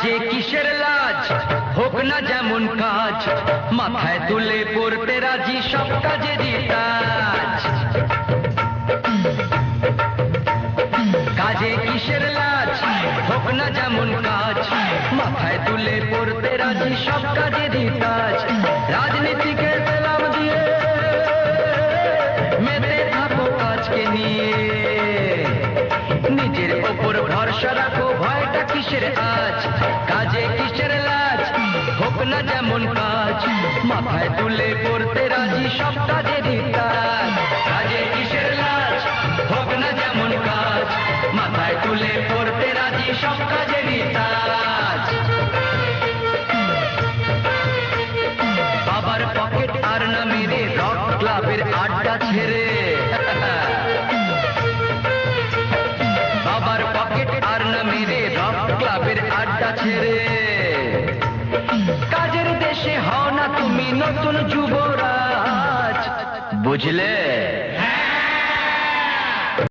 কাজে কিসের লাজ, হোক না যেমন কাজ, মাথায় তুলে পড়তে রাজি সব কাজেরই তাজ। কাজে কিসের লাজ, হোক না যেমন কাজ, মাথায় তুলে পড়তে রাজি সব কাজেরই তাজ। রাজনীতিকে সালাম দিয়ে মেতে থাকো কাজকে নিয়ে, নিজের ওপর ভরসা রাখো, ভয়টা কিসের আজ। কাজে কিসের লাজ, হোক না যেমন কাজ, মাথায় তুলে পড়তে রাজি সব কাজেরই কাজ। কাজে কিসের লাজ, হোক না যেমন কাজ, মাথায় তুলে পড়তে রাজি সব কাজেরই কাজ। বাবার পকেট আর না মেরে রক ক্লাবের আড্ডা ছেড়ে, বাবার পকেট আর না মেরে রক ক্লাবের আড্ডা ছেড়ে, কাজের দেশে হও না তুমি নতুন যুবরাজ, বুঝলে?